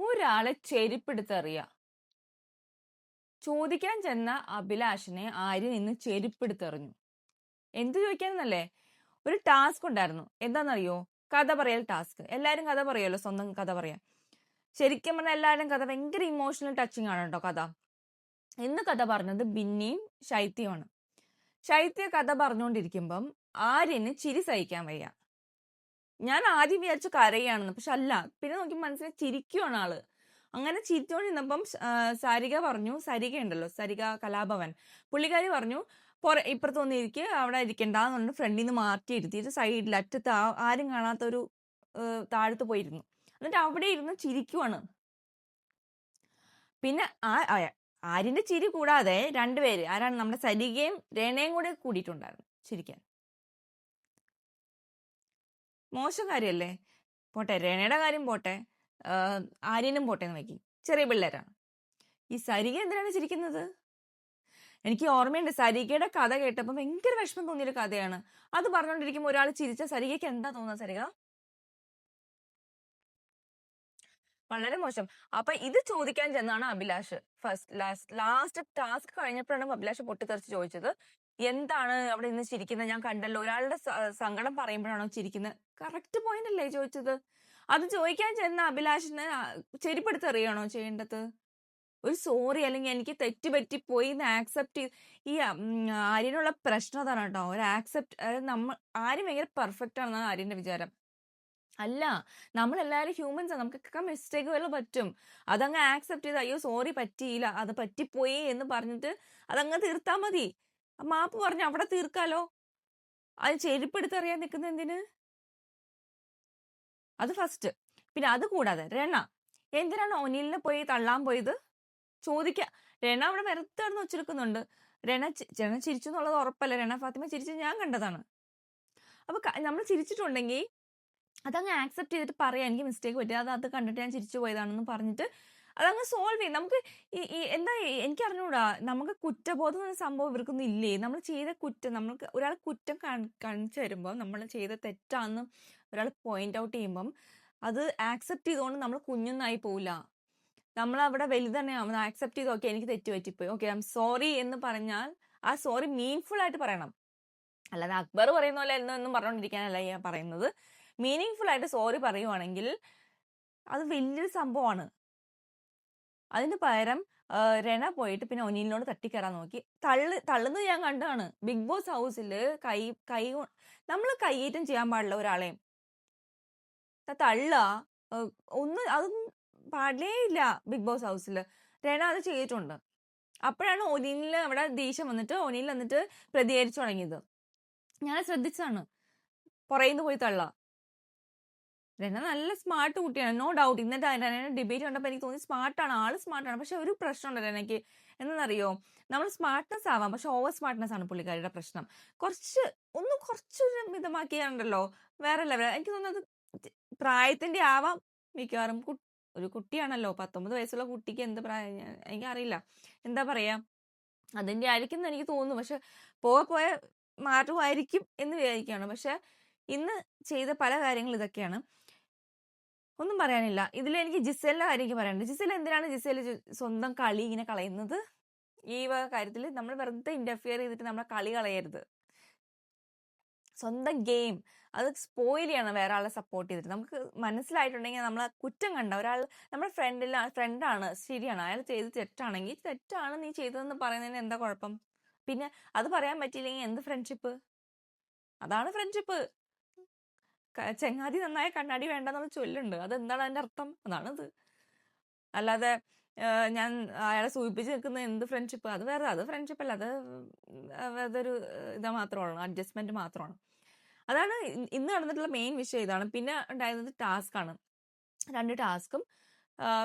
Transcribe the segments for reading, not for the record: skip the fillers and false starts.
ഒരാളെ ചെരുപ്പെടുത്തെറിയ. ചോദിക്കാൻ ചെന്ന അഭിലാഷിനെ ആര്യൻ ഇന്ന് ചെരുപ്പെടുത്തെറിഞ്ഞു. എന്ത് ചോദിക്കാന്നല്ലേ? ഒരു ടാസ്ക് ഉണ്ടായിരുന്നു. എന്താണെന്നറിയോ? കഥ പറയൽ ടാസ്ക്. എല്ലാവരും കഥ പറയുമല്ലോ, സ്വന്തം കഥ പറയാൻ. ശരിക്കും പറഞ്ഞാൽ എല്ലാവരും കഥ ഭയങ്കര ഇമോഷണൽ ടച്ചിങ് ആണ് കേട്ടോ കഥ. ഇന്ന് കഥ പറഞ്ഞത് ബിന്നിയും ശൈത്യമാണ്. ശൈത്യ കഥ പറഞ്ഞുകൊണ്ടിരിക്കുമ്പം ആര്യന് ചിരി സഹിക്കാൻ വയ്യ. ഞാൻ ആദ്യം വിചാരിച്ചു കരയാണെന്ന്, പക്ഷെ അല്ല. പിന്നെ നോക്കി മനസ്സിലായി ചിരിക്കുവാണ് ആള്. അങ്ങനെ ചിരിച്ചോണ്ടിരുന്നപ്പം സരിക പറഞ്ഞു, സരിക ഉണ്ടല്ലോ, സരിക കലാഭവൻ, പുള്ളിക്കാരി പറഞ്ഞു ഇപ്പുറത്ത് വന്നിരിക്കുക, അവിടെ ഇരിക്കണ്ടെന്ന് പറഞ്ഞു ഫ്രണ്ടിൽ നിന്ന് മാറ്റി ഇരുത്തിയിട്ട് സൈഡിൽ അറ്റത്ത് ആരും കാണാത്തൊരു താഴത്ത് പോയിരുന്നു. എന്നിട്ട് അവിടെ ഇരുന്ന് ചിരിക്കുവാണ്. പിന്നെ ആര്യന്റെ ചിരി കൂടാതെ രണ്ടുപേര്, ആരാണ്, നമ്മുടെ സരികയും രേണയും കൂടെ കൂടിയിട്ടുണ്ടായിരുന്നു ചിരിക്കാൻ. മോശം കാര്യല്ലേ? പോട്ടെ, രേണയുടെ കാര്യം പോട്ടെ, ആര്യനും പോട്ടെ എന്ന് വയ്ക്കും. ചെറിയ പിള്ളേരാണ്. ഈ സരിക എന്തിനാണ് ചിരിക്കുന്നത്? എനിക്ക് ഓർമ്മയുണ്ട്, സരികയുടെ കഥ കേട്ടപ്പോൾ ഭയങ്കര വിഷമം തോന്നിയൊരു കഥയാണ്. അത് പറഞ്ഞുകൊണ്ടിരിക്കുമ്പോൾ ഒരാൾ ചിരിച്ച സരികയ്ക്ക് എന്താ തോന്നുന്നത്? സരിക വളരെ മോശം. അപ്പൊ ഇത് ചോദിക്കാൻ ചെന്നാണ് അഭിലാഷ്. ലാസ്റ്റ് ടാസ്ക് കഴിഞ്ഞപ്പോഴാണ് അഭിലാഷ് പൊട്ടിത്തെറിച്ച് ചോദിച്ചത്, എന്താണ് അവിടെ നിന്ന് ചിരിക്കുന്നത്? ഞാൻ കണ്ടല്ലോ, ഒരാളുടെ സങ്കടം പറയുമ്പോഴാണോ ചിരിക്കുന്നത്? കറക്റ്റ് പോയിന്റ് അല്ലേ ചോദിച്ചത്? അത് ചോദിക്കാൻ ചെന്ന അഭിലാഷിന് ചെരിപ്പെടുത്തെറിയാണോ ചെയ്യേണ്ടത്? ഒരു സോറി, അല്ലെങ്കിൽ എനിക്ക് തെറ്റ് പറ്റിപ്പോയി എന്ന് ആക്സെപ്റ്റ് ചെയ്ത്. ഈ ആര്യനുള്ള പ്രശ്നം അതാണ് കേട്ടോ, ഒരു ആക്സെപ്റ്റ്. നമ്മൾ ആര്യം ഭയങ്കര പെർഫെക്റ്റ് ആണെന്നാണ് ആര്യന്റെ വിചാരം. അല്ല, നമ്മളെല്ലാവരും ഹ്യൂമൻസാണ്, നമുക്കൊക്കെ മിസ്റ്റേക്കുകൾ പറ്റും. അതങ്ങ് ആക്സെപ്റ്റ് ചെയ്ത് അയ്യോ സോറി പറ്റിയില്ല, അത് പറ്റിപ്പോയി എന്ന് പറഞ്ഞിട്ട് അതങ്ങ് തീർത്താൽ മതി. മാപ്പ് പറഞ്ഞു അവിടെ തീർക്കാലോ. അത് ചെരുപ്പെടുത്തറിയാൻ നിൽക്കുന്ന എന്തിന്? അത് ഫസ്റ്റ്. പിന്നെ അത് കൂടാതെ രണ എന്തിനാണ് ഒനിലിനെ പോയി തള്ളാൻ പോയത്? ചോദിക്ക. രണ അവിടെ വെറുതെ കിടന്ന് വെച്ചെടുക്കുന്നുണ്ട്. രണ ചിരിച്ചു എന്നുള്ളത് ഉറപ്പല്ല. രണ ഫാത്തിമ ചിരിച്ച് ഞാൻ കണ്ടതാണ്. അപ്പൊ നമ്മൾ ചിരിച്ചിട്ടുണ്ടെങ്കിൽ അതങ്ങ് ആക്സെപ്റ്റ് ചെയ്തിട്ട് പറയാം, എനിക്ക് മിസ്റ്റേക്ക് പറ്റി, അത് കണ്ടിട്ട് ഞാൻ ചിരിച്ചു പോയതാണെന്ന് പറഞ്ഞിട്ട് അതങ്ങ് സോൾവ് ചെയ്യും. നമുക്ക് എന്താ എനിക്ക് അറിഞ്ഞൂടാ, നമുക്ക് കുറ്റബോധം എന്ന സംഭവം ഇവർക്കൊന്നും ഇല്ലേ? നമ്മൾ ചെയ്ത കുറ്റം, നമ്മൾക്ക് ഒരാൾ കുറ്റം കാണിച്ചു തരുമ്പോൾ, നമ്മൾ ചെയ്ത തെറ്റാന്ന് ഒരാൾ പോയിന്റ് ഔട്ട് ചെയ്യുമ്പം അത് ആക്സെപ്റ്റ് ചെയ്തുകൊണ്ട് നമ്മൾ കുഞ്ഞൊന്നായി പോവില്ല. നമ്മൾ അവിടെ വലുത് തന്നെയാവും. ആക്സെപ്റ്റ് ചെയ്ത് ഓക്കെ എനിക്ക് തെറ്റ് പറ്റിപ്പോയി, ഓക്കെ ഐ എം സോറി എന്ന് പറഞ്ഞാൽ ആ സോറി മീനിങ് ആയിട്ട് പറയണം. അല്ലാതെ അക്ബർ പറയുന്ന പോലെ എന്നും പറഞ്ഞുകൊണ്ടിരിക്കാനല്ല ഞാൻ പറയുന്നത്. മീനിങ് ആയിട്ട് സോറി പറയുവാണെങ്കിൽ അത് വലിയൊരു സംഭവമാണ്. അതിന് പകരം രണ പോയിട്ട് പിന്നെ ഒനിലിനോട് തട്ടിക്കയറാൻ നോക്കി. തള്ളുന്നത് ഞാൻ കണ്ടാണ്. ബിഗ് ബോസ് ഹൗസിൽ കൈ നമ്മൾ കൈയേറ്റം ചെയ്യാൻ പാടില്ല ഒരാളെയും. തള്ളുക ഒന്നും അതൊന്നും പാടില്ലേ ഇല്ല ബിഗ് ബോസ് ഹൗസിൽ. രണ അത് ചെയ്തിട്ടുണ്ട്. അപ്പോഴാണ് ഒനിലിന് അവിടെ ദേഷ്യം വന്നിട്ട് ഒനിൽ വന്നിട്ട് പ്രതികരിച്ചു തുടങ്ങിയത്. ഞാൻ ശ്രദ്ധിച്ചതാണ്. പുറയുന്നു പോയി തള്ള. രണ നല്ല സ്മാർട്ട് കുട്ടിയാണ്, നോ ഡൗട്ട്. ഇന്നത്തെ ഡിബേറ്റ് കണ്ടപ്പോൾ എനിക്ക് തോന്നി സ്മാർട്ടാണ്, ആള് സ്മാർട്ടാണ്. പക്ഷെ ഒരു പ്രശ്നമുണ്ട് രണയ്ക്ക്. എന്താണെന്നറിയോ? നമ്മൾ സ്മാർട്ട്നെസ് ആവാം, പക്ഷെ ഓവർ സ്മാർട്ട്നെസ് ആണ് പുള്ളിക്കാരിയുടെ പ്രശ്നം. കുറച്ചൊരു മിതമാക്കിയാണ്ടല്ലോ വേറെ ലെവൽ. എനിക്ക് തോന്നുന്നത് പ്രായത്തിന്റെ ആവാം മിക്കവാറും. ഒരു കുട്ടിയാണല്ലോ, 19 വയസ്സുള്ള കുട്ടിക്ക് എന്ത് പ്രായം എനിക്കറിയില്ല, എന്താ പറയാ, അതിന്റെ ആയിരിക്കും എന്ന് എനിക്ക് തോന്നുന്നു. പക്ഷെ പോയ മാറ്റമായിരിക്കും എന്ന് വിചാരിക്കുകയാണ്. പക്ഷെ ഇന്ന് ചെയ്ത പല കാര്യങ്ങൾ ഇതൊക്കെയാണ്. ഒന്നും പറയാനില്ല. ഇതിൽ എനിക്ക് ജിസേലിന്റെ കാര്യം എനിക്ക് പറയാനുണ്ട്. ജിസേൽ എന്തിനാണ് സ്വന്തം കളി ഇങ്ങനെ കളയുന്നത്? ഈ വക കാര്യത്തിൽ നമ്മൾ വെറുതെ ഇന്റർഫിയർ ചെയ്തിട്ട് നമ്മളെ കളി കളയരുത്. സ്വന്തം ഗെയിം അത് സ്പോയിൽ ചെയ്യണം വേറെ ആളെ സപ്പോർട്ട് ചെയ്തിട്ട്. നമുക്ക് മനസ്സിലായിട്ടുണ്ടെങ്കിൽ നമ്മൾ കുറ്റം കണ്ട ഒരാൾ നമ്മുടെ ഫ്രണ്ടാണ്, ശരിയാണ്, അയാൾ ചെയ്ത് തെറ്റാണെങ്കിൽ തെറ്റാണ് നീ ചെയ്തതെന്ന് പറയുന്നതിന് എന്താ കുഴപ്പം? പിന്നെ അത് പറയാൻ പറ്റിയില്ലെങ്കിൽ എന്ത് ഫ്രണ്ട്ഷിപ്പ്? അതാണ് ഫ്രണ്ട്ഷിപ്പ്. ചെങ്ങാതി നന്നായ കണ്ണാടി വേണ്ടെന്നുള്ള ചൊല്ലുണ്ട്. അതെന്താണ് അതിന്റെ അർത്ഥം? അതാണത്. അല്ലാതെ ഞാൻ അയാളെ സൂചിപ്പിച്ച് നിൽക്കുന്ന എന്ത് ഫ്രണ്ട്ഷിപ്പ്? അത് വേറെ, അത് ഫ്രണ്ട്ഷിപ്പ് അല്ല, അത് അതൊരു ഇതാ മാത്രമാണ്, അഡ്ജസ്റ്റ്മെന്റ് മാത്രമാണ്. അതാണ് ഇന്ന് നടന്നിട്ടുള്ള മെയിൻ വിഷയം ഇതാണ്. പിന്നെ ഉണ്ടായിരുന്നത് ടാസ്ക് ആണ്. 2 ടാസ്കും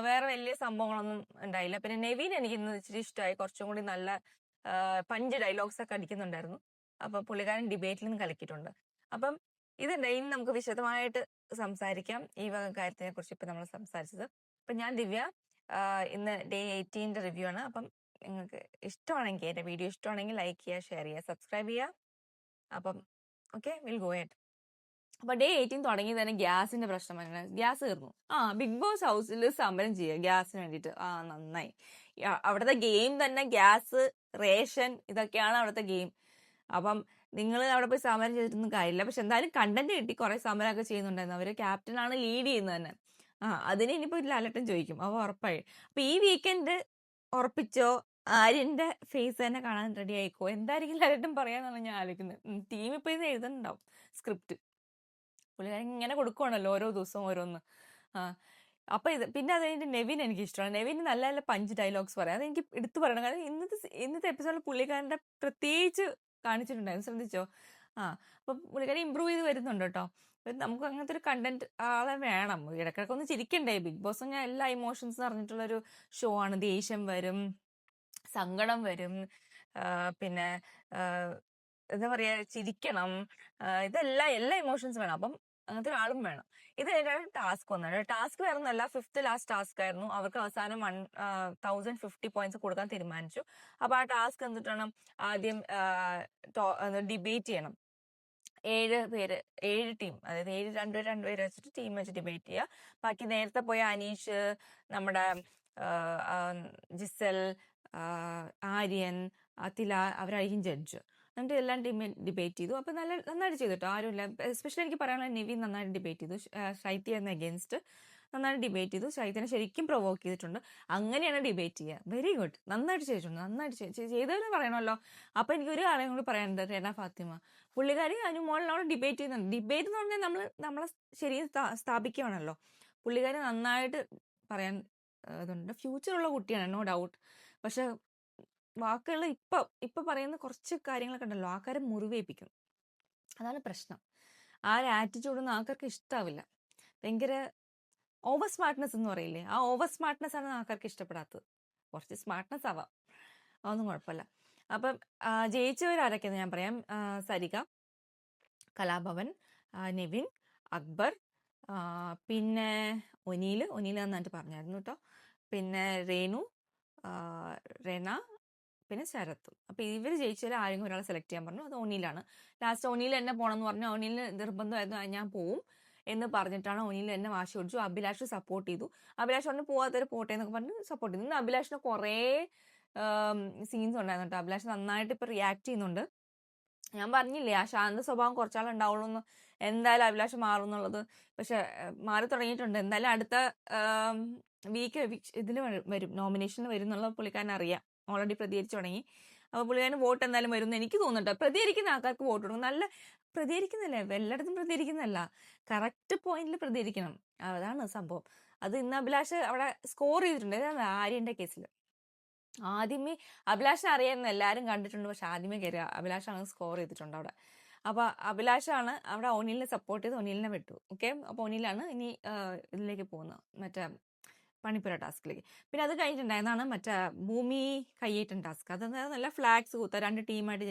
വേറെ വലിയ സംഭവങ്ങളൊന്നും ഉണ്ടായില്ല. പിന്നെ നെവിൻ എനിക്ക് ഇന്ന് ഇച്ചിരി ഇഷ്ടമായി. കുറച്ചും കൂടി നല്ല പഞ്ച് ഡയലോഗ്സ് ഒക്കെ അടിക്കുന്നുണ്ടായിരുന്നു. അപ്പൊ പുള്ളിക്കാരൻ ഡിബേറ്റിൽ നിന്ന് കലക്കിയിട്ടുണ്ട്. അപ്പം ഇതുണ്ട്, ഇനി നമുക്ക് വിശദമായിട്ട് സംസാരിക്കാം ഈ വക കാര്യത്തിനെ കുറിച്ച്. ഇപ്പൊ നമ്മൾ സംസാരിച്ചത്. അപ്പൊ ഞാൻ ദിവ്യ, ഇന്ന് ഡേ 18 റിവ്യൂ ആണ്. അപ്പം നിങ്ങൾക്ക് ഇഷ്ടമാണെങ്കിൽ, എന്റെ വീഡിയോ ഇഷ്ടമാണെങ്കിൽ ലൈക്ക് ചെയ്യുക, ഷെയർ ചെയ്യുക, സബ്സ്ക്രൈബ് ചെയ്യുക. അപ്പം ഓക്കെ, വിൽ ഗോ ഹെഡ്. അപ്പൊ ഡേ 18 തുടങ്ങി തന്നെ ഗ്യാസിന്റെ പ്രശ്നം വരണം. ഗ്യാസ് തീർന്നു. ബിഗ് ബോസ് ഹൗസിൽ സമരം ചെയ്യുക ഗ്യാസിന് വേണ്ടിയിട്ട്. നന്നായി. അവിടുത്തെ ഗെയിം തന്നെ ഗ്യാസ്, റേഷൻ, ഇതൊക്കെയാണ് അവിടുത്തെ ഗെയിം. അപ്പം നിങ്ങൾ അവിടെ പോയി സമരം ചെയ്തിട്ടൊന്നും കാര്യമില്ല. പക്ഷെ എന്തായാലും കണ്ടന്റ് കിട്ടി. കുറെ സമരമൊക്കെ ചെയ്യുന്നുണ്ടായിരുന്നു. അവര് ക്യാപ്റ്റനാണ് ലീഡ് ചെയ്യുന്നത് തന്നെ. അതിന് ഇനിയിപ്പോ ലാലേട്ടൻ ചോദിക്കും. അവ ഉറപ്പായി. അപ്പൊ ഈ വീക്കെൻഡ് ഉറപ്പിച്ചോ? ആര്യന്റെ ഫേസ് തന്നെ കാണാൻ റെഡി ആയിക്കോ? എന്തായിരിക്കും ലാലേട്ടൻ പറയാന്നാണ് ഞാൻ ആലോചിക്കുന്നത്. ടീം ഇപ്പൊ ഇത് എഴുതുന്നുണ്ടാവും സ്ക്രിപ്റ്റ്. പുള്ളിക്കാരൻ ഇങ്ങനെ കൊടുക്കുവാണല്ലോ ഓരോ ദിവസവും ഓരോന്ന്. അപ്പൊ ഇത് പിന്നെ അത് കഴിഞ്ഞിട്ട് നെവിൻ എനിക്ക് ഇഷ്ടമാണ്. നെവിൻ നല്ല നല്ല പഞ്ച് ഡയലോഗ്സ് പറയാം. അതെനിക്ക് എടുത്തു പറയണം. കാരണം ഇന്നത്തെ എപ്പിസോഡിൽ പുള്ളിക്കാരന്റെ പ്രത്യേകിച്ച് കാണിച്ചിട്ടുണ്ടായിരുന്നു, ശ്രദ്ധിച്ചോ? അപ്പൊ പുള്ളിക്കാരൻ ഇമ്പ്രൂവ് ചെയ്ത് വരുന്നുണ്ട് കേട്ടോ. നമുക്ക് അങ്ങനത്തെ ഒരു കണ്ടന്റ് ആളെ വേണം. ഇടയ്ക്കിടയ്ക്ക് ഒന്ന് ചിരിക്കണ്ടേ? ബിഗ് ബോസ് ഞാൻ എല്ലാ ഇമോഷൻസ് അറിഞ്ഞിട്ടുള്ളൊരു ഷോ ആണ്. ദേഷ്യം വരും, സങ്കടം വരും, പിന്നെ എന്താ പറയാ, ചിരിക്കണം, ഇതെല്ലാം എല്ലാ ഇമോഷൻസും വേണം. അപ്പം അങ്ങനത്തെ ഒരാളും വേണം. ഇത് ടാസ്ക് വന്നത്. ടാസ്ക് വേറെ ഒന്നല്ല, 5th ലാസ്റ്റ് ടാസ്ക് ആയിരുന്നു. അവർക്ക് അവസാനം 1050 പോയിന്റ്സ് കൊടുക്കാൻ തീരുമാനിച്ചു. അപ്പൊ ആ ടാസ്ക് എന്തിട്ടാണ്? ആദ്യം ഡിബേറ്റ് ചെയ്യണം. 7 ടീം, അതായത് 2 വെച്ചിട്ട് ടീം വെച്ച് ഡിബേറ്റ് ചെയ്യുക. ബാക്കി നേരത്തെ പോയ അനീഷ്, നമ്മുടെ ജിസൽ, ആര്യൻ, അതില, അവരായിരിക്കും ജഡ്ജ്. എന്നിട്ട് എല്ലാം ടീം ഡിബേറ്റ് ചെയ്തു. അപ്പൊ നന്നായിട്ട് ചെയ്തിട്ടോ. ആരുമില്ല. എസ്പെഷ്യലി എനിക്ക് പറയാനുള്ള നിവിൻ നന്നായിട്ട് ഡിബേറ്റ് ചെയ്തു. ശൈത്യ എന്ന അഗേൻസ്റ്റ് നന്നായിട്ട് ഡിബേറ്റ് ചെയ്തു. ശൈത്യനെ ശരിക്കും പ്രൊവോക്ക് ചെയ്തിട്ടുണ്ട്. അങ്ങനെയാണ് ഡിബേറ്റ് ചെയ്യുക. Very good. നന്നായിട്ട് ചെയ്തിട്ടുണ്ട്. നന്നായിട്ട് ചെയ്തവരും പറയണമല്ലോ. അപ്പൊ എനിക്ക് ഒരു കാര്യം കൂടി പറയാനുണ്ട്. റെന ഫാത്തിമ പുള്ളിക്കാരി അനുമോളിനോട് ഡിബേറ്റ് ചെയ്യുന്നുണ്ട്. ഡിബേറ്റ് എന്ന് പറഞ്ഞാൽ നമ്മളെ ശരിയും സ്ഥാപിക്കുകയാണല്ലോ. പുള്ളിക്കാരി നന്നായിട്ട് പറയാൻ ഇതുണ്ട്. ഫ്യൂച്ചറുള്ള കുട്ടിയാണ്, നോ ഡൗട്ട്. പക്ഷെ വാക്കുകൾ ഇപ്പൊ പറയുന്ന കുറച്ച് കാര്യങ്ങളൊക്കെ ഉണ്ടല്ലോ, ആൾക്കാരെ മുറിവേൽപ്പിക്കും. അതാണ് പ്രശ്നം. ആ ഒരു ആറ്റിറ്റ്യൂഡൊന്നും ആൾക്കാർക്ക് ഇഷ്ടാവില്ല. ഭയങ്കര ഓവർ സ്മാർട്ട്നെസ് എന്ന് പറയില്ലേ, ആ ഓവർ സ്മാർട്ട്നെസ് ആണ് ആൾക്കാർക്ക് ഇഷ്ടപ്പെടാത്തത്. കുറച്ച് സ്മാർട്ട്നെസ് ആവാം, അതൊന്നും കുഴപ്പമില്ല. അപ്പം ജയിച്ചവരാരൊക്കെയെന്ന് ഞാൻ പറയാം. സരിക, കലാഭവൻ, നെവിൻ, അക്ബർ, പിന്നെ ഒനീൽ നന്നായിട്ട് പറഞ്ഞായിരുന്നു കേട്ടോ. പിന്നെ രേണു, റെന, പിന്നെ ശരത്തും. അപ്പൊ ഇവര് ജയിച്ചാൽ ആരെങ്കിലും ഒരാളെ സെലക്ട് ചെയ്യാൻ പറഞ്ഞു. അത് ഒനീലാണ്. ലാസ്റ്റ് ഒനീൽ എന്നെ പോകണമെന്ന് പറഞ്ഞു. ഒനീലിന് നിർബന്ധമായിരുന്നു ഞാൻ പോവും എന്ന് പറഞ്ഞിട്ടാണ് ഒനീൽ എന്നെ വാശി പിടിച്ചു. അഭിലാഷ് സപ്പോർട്ട് ചെയ്തു. അഭിലാഷ് പറഞ്ഞു പോവാത്തവര് പോട്ടെ എന്നൊക്കെ പറഞ്ഞ് സപ്പോർട്ട് ചെയ്തു. ഇന്ന് അഭിലാഷിന് കുറേ സീൻസ് ഉണ്ടായിരുന്നു കേട്ടോ. അഭിലാഷ് നന്നായിട്ട് ഇപ്പൊ റിയാക്ട് ചെയ്യുന്നുണ്ട്. ഞാൻ പറഞ്ഞില്ലേ, ആ ശാന്ത സ്വഭാവം കുറച്ചാൾ ഉണ്ടാവുള്ളൂ എന്ന്. എന്തായാലും അഭിലാഷം മാറും എന്നുള്ളത്. പക്ഷെ മാറി തുടങ്ങിയിട്ടുണ്ട്. എന്തായാലും അടുത്ത വീക്ക് ഇതിൽ വരും, നോമിനേഷനിൽ വരും എന്നുള്ള പുള്ളിക്കാരൻ അറിയാം. ഓൾറെഡി പ്രതികരിച്ചു തുടങ്ങി. അപ്പൊ പുള്ളിക്കാരന് വോട്ട് എന്തായാലും വരും എന്ന് എനിക്ക് തോന്നുന്നുണ്ട്. പ്രതികരിക്കുന്ന ആൾക്കാർക്ക് വോട്ട് കൊടുക്കും. നല്ല പ്രതികരിക്കുന്നില്ലേ, എല്ലായിടത്തും പ്രതികരിക്കുന്നല്ല, കറക്റ്റ് പോയിന്റിൽ പ്രതികരിക്കണം. അതാണ് സംഭവം. അത് ഇന്ന് അഭിലാഷ് അവിടെ സ്കോർ ചെയ്തിട്ടുണ്ട്. ആര്യന്റെ കേസിൽ ആദ്യമേ അഭിലാഷിനെ അറിയാമെന്ന് എല്ലാവരും കണ്ടിട്ടുണ്ട്. പക്ഷെ ആദ്യമേ കയറി അഭിലാഷാണ് സ്കോർ ചെയ്തിട്ടുണ്ട് അവിടെ. അപ്പൊ അഭിലാഷാണ് അവിടെ ഒനീലിനെ സപ്പോർട്ട് ചെയ്ത് ഒനീലിനെ വിട്ടു. ഓക്കെ, അപ്പൊ ഒനീലാണ് ഇനി ഇതിലേക്ക് പോകുന്നത്, മറ്റേ പണിപ്പുര ടാസ്കിലേക്ക്. പിന്നെ അത് കഴിഞ്ഞിട്ടുണ്ടായിരുന്നാണ് മറ്റേ ഭൂമി കയ്യേറ്റം ടാസ്ക്. അത് നല്ല ഫ്ലാഗ്സ് കുത്തുക. 2 ടീമായിട്ട്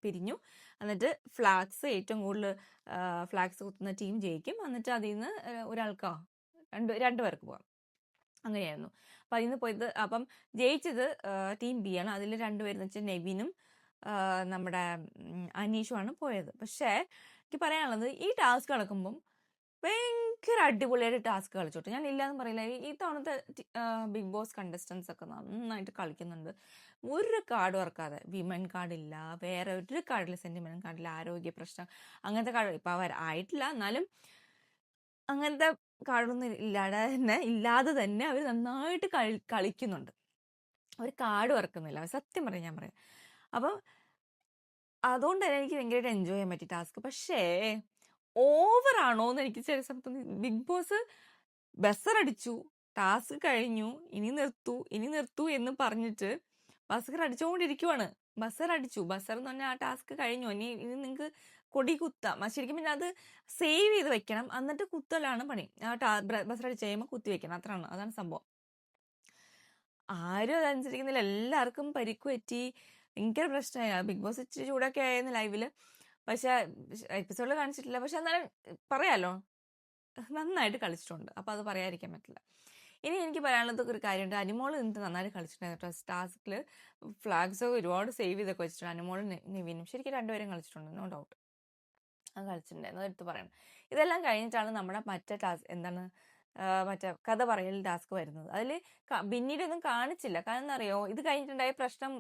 പിരിഞ്ഞു. എന്നിട്ട് ഫ്ലാഗ്സ് ഏറ്റവും കൂടുതൽ ഫ്ലാഗ്സ് കുത്തുന്ന ടീം ജയിക്കും. എന്നിട്ട് അതിൽ നിന്ന് ഒരാൾക്കോ രണ്ടു പേർക്ക് പോവാം. അങ്ങനെയായിരുന്നു. അപ്പൊ അതിൽ നിന്ന് പോയത്, അപ്പം ജയിച്ചത് ടീം ബി ആണ്. അതിൽ 2 പേരെന്ന് വെച്ചാൽ നെവിനും നമ്മുടെ അനീഷുമാണ് പോയത്. പക്ഷേ എനിക്ക് പറയാനുള്ളത്, ഈ ടാസ്ക് നടക്കുമ്പം ഭയങ്കര അടിപൊളിയായിട്ട് ടാസ്ക് കളിച്ചോട്ടെ, ഞാൻ ഇല്ലാന്ന് പറയില്ല. ഈ തവണത്തെ ബിഗ് ബോസ് കണ്ടസ്റ്റൻസ് ഒക്കെ നന്നായിട്ട് കളിക്കുന്നുണ്ട്. ഒരു കാർഡ് വർക്കാതെ, വിമൻ കാർഡില്ല, വേറെ ഒരു കാർഡില്ല, സെന്റിമെന്റ് കാർഡില്ല, ആരോഗ്യ പ്രശ്നം, അങ്ങനത്തെ കാർഡ് ഇപ്പൊ അവർ ആയിട്ടില്ല. എന്നാലും അങ്ങനത്തെ കാർഡൊന്നും ഇല്ലാതെ തന്നെ അവർ നന്നായിട്ട് കളിക്കുന്നുണ്ട്. അവർ കാർഡ് വറക്കുന്നില്ല, സത്യം പറയാം, ഞാൻ പറയാം. അപ്പം അതുകൊണ്ട് തന്നെ എനിക്ക് ഭയങ്കരമായിട്ട് എൻജോയ് ചെയ്യാൻ പറ്റി ടാസ്ക്. പക്ഷേ ഓവർ ആണോ എന്ന് എനിക്ക് ചില സമയത്ത് ബിഗ് ബോസ് ബസറടിച്ചു, ടാസ്ക് കഴിഞ്ഞു, ഇനി നിർത്തൂ എന്ന് പറഞ്ഞിട്ട് ബസർ അടിച്ചുകൊണ്ടിരിക്കുവാണ്. ബസർ എന്ന് പറഞ്ഞാൽ ആ ടാസ്ക് കഴിഞ്ഞു, ഇനി നിങ്ങൾക്ക് കൊടി കുത്താം. ശരിക്കും പിന്നെ അത് സേവ് ചെയ്ത് വെക്കണം, എന്നിട്ട് കുത്തലാണ് പണി. ആ ബസർ അടിച്ച് കഴിയുമ്പോൾ കുത്തി വെക്കണം, അതാണ് സംഭവം. ആരും അതനുസരിക്കുന്നില്ല. എല്ലാവർക്കും പരിക്ക് പറ്റി, ഭയങ്കര പ്രശ്നമായി. ബിഗ് ബോസ് ഇച്ചിരി ചൂടൊക്കെ ആയിരുന്നു ലൈവില്. പക്ഷെ എപ്പിസോഡിൽ കാണിച്ചിട്ടില്ല. പക്ഷെ എന്നാലും പറയാലോ, നന്നായിട്ട് കളിച്ചിട്ടുണ്ട്. അപ്പൊ അത് പറയാതിരിക്കാൻ പറ്റില്ല. ഇനി എനിക്ക് പറയാനുള്ളത് ഒരു കാര്യമുണ്ട്. അനുമോൾ ഇന്ന് നന്നായിട്ട് കളിച്ചിട്ടുണ്ട്. ടാസ്കില് ഫ്ലാഗ്സ് ഒരുപാട് സേവ് ചെയ്തൊക്കെ വെച്ചിട്ടുണ്ട്. അനുമോളും നെവിനും ശരിക്കും 2 പേരും കളിച്ചിട്ടുണ്ട്, നോ ഡൗട്ട്. അത് കളിച്ചിട്ടുണ്ടായിരുന്നു, അതെടുത്ത് പറയണം. ഇതെല്ലാം കഴിഞ്ഞിട്ടാണ് നമ്മുടെ മറ്റേ ടാസ്ക് എന്താണ് മറ്റേ കഥ പറയൽ ടാസ്ക് വരുന്നത്. അതിൽ പിന്നീടൊന്നും കാണിച്ചില്ല. കാരണം എന്താ അറിയോ, ഇത് കഴിഞ്ഞിട്ടുണ്ടായ പ്രശ്നം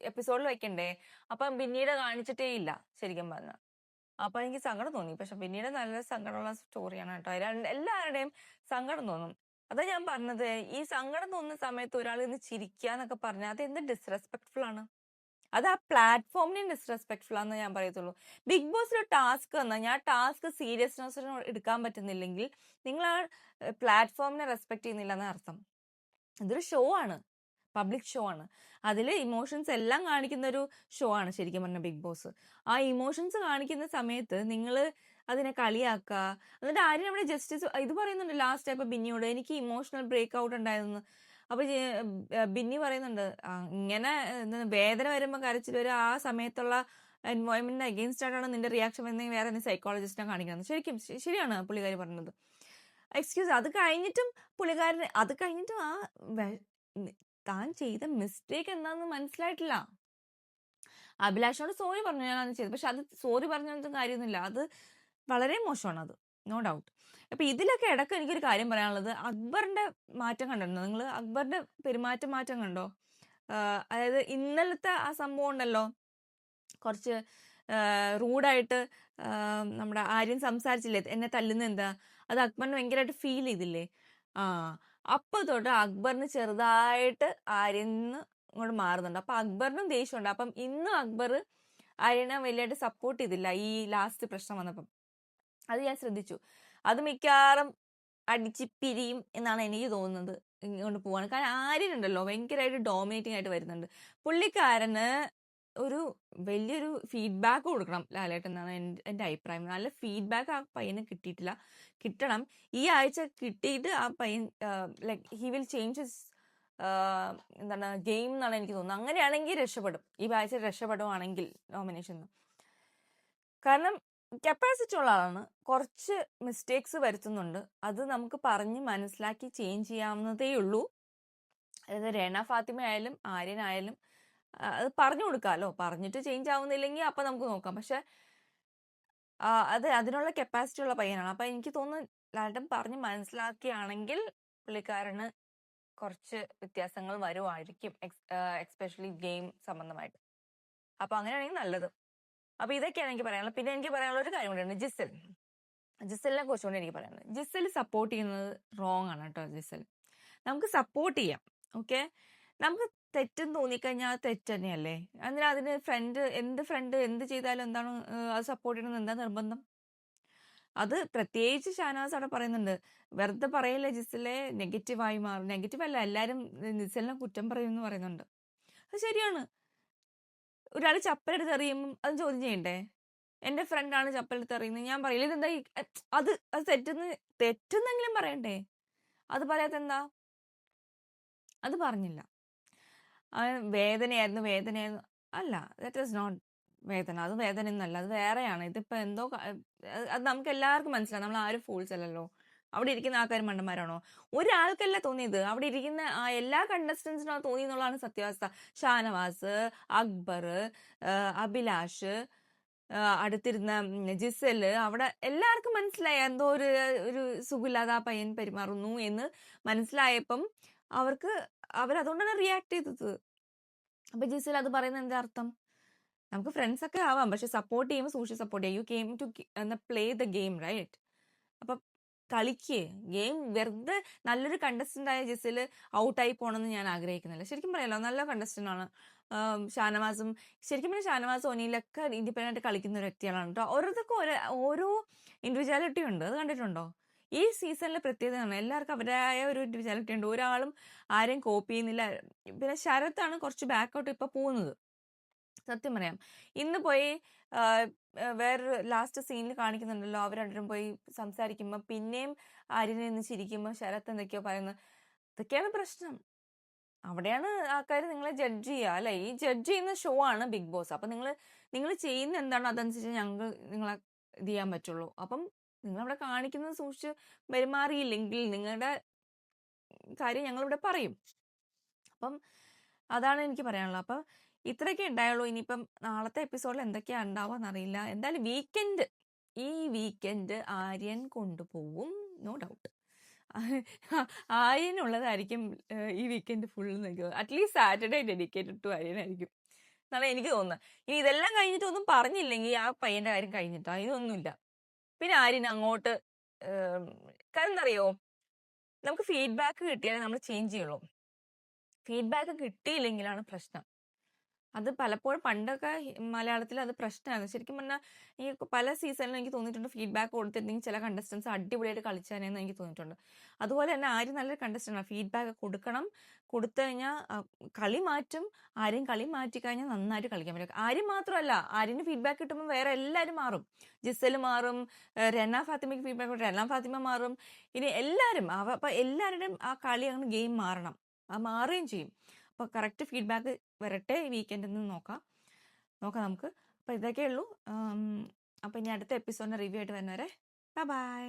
എപ്പിസോഡിൽ വെക്കണ്ടേ, അപ്പം പിന്നീട് കാണിച്ചിട്ടേ ഇല്ല ശരിക്കും പറഞ്ഞാൽ. അപ്പൊ എനിക്ക് സങ്കടം തോന്നി. പക്ഷെ പിന്നീട് നല്ല സങ്കടമുള്ള സ്റ്റോറിയാണ് കേട്ടോ. എല്ലാവരുടെയും സങ്കടം തോന്നും. അതാ ഞാൻ പറഞ്ഞത്, ഈ സങ്കടം തോന്നുന്ന സമയത്ത് ഒരാൾ ഇന്ന് ചിരിക്കുക എന്നൊക്കെ പറഞ്ഞാൽ അത് എന്ത് ഡിസ്റെസ്പെക്ട്ഫുൾ ആണ്. അത് ആ പ്ലാറ്റ്ഫോമിനെ ഡിസ്റെസ്പെക്ട്ഫുൾ ആണെന്ന് ഞാൻ പറയത്തുള്ളൂ. ബിഗ് ബോസിൽ ഒരു ടാസ്ക് വന്നാൽ ഞാൻ ടാസ്ക് സീരിയസ്നെസ്സിന് എടുക്കാൻ പറ്റുന്നില്ലെങ്കിൽ നിങ്ങൾ ആ പ്ലാറ്റ്ഫോമിനെ റെസ്പെക്ട് ചെയ്യുന്നില്ല എന്ന് അർത്ഥം. ഇതൊരു ഷോ ആണ്, പബ്ലിക് ഷോ ആണ്. അതിൽ ഇമോഷൻസ് എല്ലാം കാണിക്കുന്ന ഒരു ഷോ ആണ് ശരിക്കും പറഞ്ഞ ബിഗ് ബോസ്. ആ ഇമോഷൻസ് കാണിക്കുന്ന സമയത്ത് നിങ്ങൾ അതിനെ കളിയാക്കുക. എന്നിട്ട് ആരും അവിടെ ജസ്റ്റിസ് ഇത് പറയുന്നുണ്ട് ലാസ്റ്റ് ആയപ്പോ ബിന്നിയോട്, എനിക്ക് ഇമോഷണൽ ബ്രേക്ക് ഔട്ട് ഉണ്ടായിരുന്നു. അപ്പൊ ബിന്നി പറയുന്നുണ്ട്, ഇങ്ങനെ വേദന വരുമ്പോൾ കരച്ചിൽ വരും, ആ സമയത്തുള്ള എൻവയോൺമെന്റിന് അഗെയിൻസ്റ്റ് ആയിട്ടാണ് നിന്റെ റിയാക്ഷൻ വരുന്നെങ്കിൽ വേറെ നീ സൈക്കോളജിസ്റ്റിനെ കാണിക്കുന്നത്. ശരിക്കും ശരിയാണ് പുള്ളിക്കാരി പറഞ്ഞത്. എക്സ്ക്യൂസ്, അത് കഴിഞ്ഞിട്ടും പുള്ളിക്കാരൻ അത് കഴിഞ്ഞിട്ടും ആ താൻ ചെയ്ത മിസ്റ്റേക്ക് എന്താന്ന് മനസ്സിലായിട്ടില്ല. അഭിലാഷോട് സോറി പറഞ്ഞു, ഞാൻ അത് ചെയ്തു. പക്ഷെ അത് സോറി പറഞ്ഞൊന്നും കാര്യമൊന്നുമില്ല, അത് വളരെ മോശമാണ്, അത് നോ ഡൗട്ട്. അപ്പൊ ഇതിലൊക്കെ ഇടയ്ക്ക് എനിക്കൊരു കാര്യം പറയാനുള്ളത്, അക്ബറിന്റെ മാറ്റം കണ്ടിരുന്നോ നിങ്ങൾ? അക്ബറിന്റെ മാറ്റം കണ്ടോ? അതായത് ഇന്നലത്തെ ആ സംഭവം ഉണ്ടല്ലോ, കുറച്ച് റൂഡായിട്ട് നമ്മുടെ ആര്യൻ സംസാരിച്ചില്ലേ, എന്നെ തല്ലുന്ന എന്താ, അത് അക്ബറിന് ഭയങ്കരമായിട്ട് ഫീൽ ചെയ്തില്ലേ? അപ്പൊ തൊട്ട് അക്ബറിന് ചെറുതായിട്ട് ആര്യന്ന് ഇങ്ങോട്ട് മാറുന്നുണ്ട്. അപ്പൊ അക്ബറിനും ദേഷ്യമുണ്ട്. അപ്പം ഇന്നും അക്ബർ ആര്യനെ വലിയായിട്ട് സപ്പോർട്ട് ചെയ്തില്ല ഈ ലാസ്റ്റ് പ്രശ്നം വന്നപ്പം. അത് ഞാൻ ശ്രദ്ധിച്ചു. അത് മിക്കവാറും അടിച്ച് പിരിയും എന്നാണ് എനിക്ക് തോന്നുന്നത് ഇങ്ങോട്ട് പോവാണ്. കാരണം ആര്യനുണ്ടല്ലോ ഭയങ്കരമായിട്ട് ഡോമിനേറ്റിംഗ് ആയിട്ട് വരുന്നുണ്ട്. പുള്ളിക്കാരന് ഒരു വലിയൊരു ഫീഡ്ബാക്ക് കൊടുക്കണം ലാലേട്ടൻ എന്നാണ് എൻ്റെ അഭിപ്രായം. നല്ല ഫീഡ്ബാക്ക് ആ പയ്യന് കിട്ടിയിട്ടില്ല, കിട്ടണം. ഈ ആഴ്ച കിട്ടിയിട്ട് ആ പയ്യൻ like he will change his എന്താണ് ഗെയിം എന്നാണ് എനിക്ക് തോന്നുന്നത്. അങ്ങനെയാണെങ്കിൽ രക്ഷപ്പെടും, ഈ ആഴ്ച രക്ഷപ്പെടുവാണെങ്കിൽ നോമിനേഷൻ. കാരണം കപ്പാസിറ്റി ഉള്ള ആളാണ്, കുറച്ച് മിസ്റ്റേക്സ് വരുത്തുന്നുണ്ട്, അത് നമുക്ക് പറഞ്ഞ് മനസ്സിലാക്കി ചേഞ്ച് ചെയ്യാവുന്നതേ ഉള്ളൂ. അതായത് രേണ ഫാത്തിമ ആയാലും ആര്യനായാലും അത് പറഞ്ഞു കൊടുക്കാമല്ലോ. പറഞ്ഞിട്ട് ചേഞ്ച് ആവുന്നില്ലെങ്കിൽ അപ്പം നമുക്ക് നോക്കാം. പക്ഷെ അത് അതിനുള്ള കപ്പാസിറ്റി ഉള്ള പയ്യനാണ്. അപ്പം എനിക്ക് തോന്നുന്നു ലാലേട്ടൻ പറഞ്ഞ് മനസ്സിലാക്കിയാണെങ്കിൽ പുള്ളിക്കാരന് കുറച്ച് വ്യത്യാസങ്ങൾ വരുമായിരിക്കും, എക്സ്പെഷ്യലി ഗെയിം സംബന്ധമായിട്ട്. അപ്പം അങ്ങനെയാണെങ്കിൽ നല്ലത്. അപ്പൊ ഇതൊക്കെയാണ് എനിക്ക് പറയാനുള്ളത്. പിന്നെ എനിക്ക് പറയാനുള്ള ഒരു കാര്യം കൂടിയുണ്ട്, ജിസലിനെ കുറിച്ചുകൊണ്ട് എനിക്ക് പറയാനുള്ളത്. ജിസൽ സപ്പോർട്ട് ചെയ്യുന്നത് റോങ് ആണ് കേട്ടോ. ജിസൽ നമുക്ക് സപ്പോർട്ട് ചെയ്യാം, ഓക്കെ. നമുക്ക് തെറ്റെന്ന് തോന്നിക്കഴിഞ്ഞാൽ അത് തെറ്റ് തന്നെയല്ലേ. എന്തിനാ അതിന് ഫ്രണ്ട് എന്ത് ചെയ്താലും എന്താണ് അത് സപ്പോർട്ട് ചെയ്യണമെന്ന് എന്താ നിർബന്ധം? അത് പ്രത്യേകിച്ച് ഷാനവാസ് അവിടെ പറയുന്നുണ്ട്, വെറുതെ പറയില്ലേ ജിസലെ നെഗറ്റീവായി മാറും. നെഗറ്റീവ് അല്ല, എല്ലാവരും ജിസലിനെ കുറ്റം പറയുമെന്ന് പറയുന്നുണ്ട്. അത് ശരിയാണ്. ഒരാൾ ചപ്പലെടുത്ത് എറിയുമ്പം അത് ചോദ്യം ചെയ്യണ്ടേ? എന്റെ ഫ്രണ്ടാണ് ചപ്പലെടുത്ത് എറിയുന്നത്, ഞാൻ പറയില്ല ഇതെന്താ അത് തെറ്റെന്നെങ്കിലും പറയണ്ടേ? അത് പറയാത്തെന്താ? അത് പറഞ്ഞില്ല. വേദനയായിരുന്നു അല്ല, ദാറ്റ് ഈസ് നോട്ട് വേദന. അത് വേദന എന്നല്ല, അത് വേറെയാണ്. ഇതിപ്പോ എന്തോ അത് നമുക്ക് എല്ലാവർക്കും മനസ്സിലാവും. നമ്മൾ ആരും ഫൂൾസ് അല്ലല്ലോ. അവിടെ ഇരിക്കുന്ന ആൾക്കാർ മണ്ടന്മാരാണോ? ഒരാൾക്കല്ല തോന്നിയത്, അവിടെ ഇരിക്കുന്ന എല്ലാ കണ്ടസ്റ്റൻസിനും തോന്നി എന്നുള്ളതാണ് സത്യാവസ്ഥ. ഷാനവാസ്, അക്ബർ, അഭിലാഷ്, അടുത്തിരുന്ന ജിസല്, അവിടെ എല്ലാവർക്കും മനസ്സിലായി എന്തോ ഒരു സുഖമില്ലാതെ ആ പയ്യൻ പെരുമാറുന്നു എന്ന് മനസ്സിലായപ്പം അവരതുകൊണ്ടാണ് റിയാക്ട് ചെയ്തത്. അപ്പൊ ജിസൽ അത് പറയുന്നത് എന്താ അർത്ഥം? നമുക്ക് ഫ്രണ്ട്സ് ഒക്കെ ആവാം, പക്ഷെ സപ്പോർട്ട് ചെയ്യുമ്പോൾ സൂക്ഷിച്ച് സപ്പോർട്ട് ചെയ്യും. You came to play the game, right? അപ്പൊ കളിക്ക് ഗെയിം. വെറുതെ നല്ലൊരു കണ്ടസ്റ്റന്റ് ആയ ജിസൽ ഔട്ടായി പോകണമെന്ന് ഞാൻ ആഗ്രഹിക്കുന്നില്ല. ശരിക്കും പറയാലോ, നല്ല കണ്ടസ്റ്റന്റ് ആണ് ഷാനവാസും. ശരിക്കും പറഞ്ഞാൽ ഷാനവാസും ഒനിയിലൊക്കെ ഇൻഡിപെൻഡന്റ് ആയിട്ട് കളിക്കുന്ന ഒരു വ്യക്തികളാണ് കേട്ടോ. ഓരോരുത്തർക്കും ഓരോ ഇൻഡിവിജ്വാലിറ്റി ഉണ്ട്, അത് കണ്ടിട്ടുണ്ടോ? ഈ സീസണിലെ പ്രത്യേകതയാണ്, എല്ലാവർക്കും അവരുടേതായ ഒരു ഇൻഡിവിജ്വാലിറ്റി ഉണ്ട്. ഒരാളും ആരെയും കോപ്പി ചെയ്യുന്നില്ല. പിന്നെ ശരത്താണ് കുറച്ച് ബാക്കൗട്ട് ഇപ്പൊ പോകുന്നത്. സത്യം പറയാം, ഇന്ന് പോയി വേറൊരു ലാസ്റ്റ് സീനിൽ കാണിക്കുന്നുണ്ടല്ലോ, അവർ രണ്ടും പോയി സംസാരിക്കുമ്പോൾ പിന്നെയും ആര്യനെ നിന്ന് ചിരിക്കുമ്പോൾ ശരത്ത് എന്തൊക്കെയോ പറയുന്നത്. ഇതൊക്കെയാണ് പ്രശ്നം. അവിടെയാണ് ആൾക്കാർ നിങ്ങളെ ജഡ്ജ് ചെയ്യുക, അല്ലെ? ഈ ജഡ്ജ് ചെയ്യുന്ന ഷോ ആണ് ബിഗ് ബോസ്. അപ്പൊ നിങ്ങൾ ചെയ്യുന്ന എന്താണോ അതനുസരിച്ച് ഞങ്ങൾ നിങ്ങളെ ഇത് ചെയ്യാൻ പറ്റുള്ളൂ. അപ്പം നിങ്ങൾ അവിടെ കാണിക്കുന്നത് സൂക്ഷിച്ച് പെരുമാറിയില്ലെങ്കിൽ നിങ്ങളുടെ കാര്യം ഞങ്ങളിവിടെ പറയും. അപ്പം അതാണ് എനിക്ക് പറയാനുള്ളത്. അപ്പം ഇത്രയൊക്കെ ഉണ്ടായുള്ളൂ. ഇനിയിപ്പം നാളത്തെ എപ്പിസോഡിൽ എന്തൊക്കെയാ ഉണ്ടാവുക അറിയില്ല. എന്തായാലും ഈ വീക്കെൻഡ് ആര്യൻ കൊണ്ടുപോവും, നോ ഡൗട്ട്. ആര്യനുള്ളതായിരിക്കും ഈ വീക്കെൻഡ് ഫുൾ നിൽക്കുക. അറ്റ്ലീസ്റ്റ് സാറ്റർഡേ ഡെഡിക്കേറ്റഡ് ടു ആര്യനായിരിക്കും എന്നാണ് എനിക്ക് തോന്നുന്നത്. ഇനി ഇതെല്ലാം കഴിഞ്ഞിട്ടൊന്നും പറഞ്ഞില്ലെങ്കിൽ ആ പയ്യന്റെ കാര്യം കഴിഞ്ഞിട്ടോ, ഇതൊന്നുമില്ല. പിന്നെ ആര്യൻ അങ്ങോട്ട് കാരണം എന്തറിയോ, നമുക്ക് ഫീഡ്ബാക്ക് കിട്ടിയാലേ നമ്മൾ ചേഞ്ച് ചെയ്യുള്ളൂ. ഫീഡ്ബാക്ക് കിട്ടിയില്ലെങ്കിലാണ് പ്രശ്നം. അത് പലപ്പോഴും പണ്ടൊക്കെ മലയാളത്തിൽ അത് പ്രശ്നമായിരുന്നു. ശരിക്കും പറഞ്ഞാൽ ഈ പല സീസണിലും എനിക്ക് തോന്നിയിട്ടുണ്ട് ഫീഡ്ബാക്ക് കൊടുത്തിട്ടുണ്ടെങ്കിൽ ചില കണ്ടസ്റ്റൻസ് അടിപൊളിയായിട്ട് കളിച്ചാനെന്ന് എനിക്ക് തോന്നിയിട്ടുണ്ട്. അതുപോലെ തന്നെ ആര്യം നല്ലൊരു കണ്ടസ്റ്റൻ്റാണ്. ഫീഡ്ബാക്ക് കൊടുക്കണം, കൊടുത്തു കഴിഞ്ഞാൽ കളി മാറ്റും. ആര്യം കളി മാറ്റി കഴിഞ്ഞാൽ നന്നായിട്ട് കളിക്കാൻ പറ്റും. ആര്യം മാത്രമല്ല, ആര്യന് ഫീഡ്ബാക്ക് കിട്ടുമ്പോൾ വേറെ എല്ലാവരും മാറും. ജിസൽ മാറും, റെന ഫാത്തിമയ്ക്ക് ഫീഡ്ബാക്ക് കൊടുക്കും, റെന ഫാത്തിമ മാറും. ഇനി എല്ലാവരും അപ്പം എല്ലാവരുടെയും ആ കളി അങ്ങനെ ഗെയിം മാറണം, അത് മാറുകയും ചെയ്യും. അപ്പോൾ കറക്റ്റ് ഫീഡ്ബാക്ക് വരട്ടെ ഈ വീക്കെൻഡിൽ നിന്ന് നോക്കാം നമുക്ക്. അപ്പോൾ ഇതൊക്കെ ഉള്ളൂ. അപ്പോൾ ഇനി അടുത്ത എപ്പിസോഡിൻ്റെ റിവ്യൂ ആയിട്ട് വരുന്നവരെ ബൈ.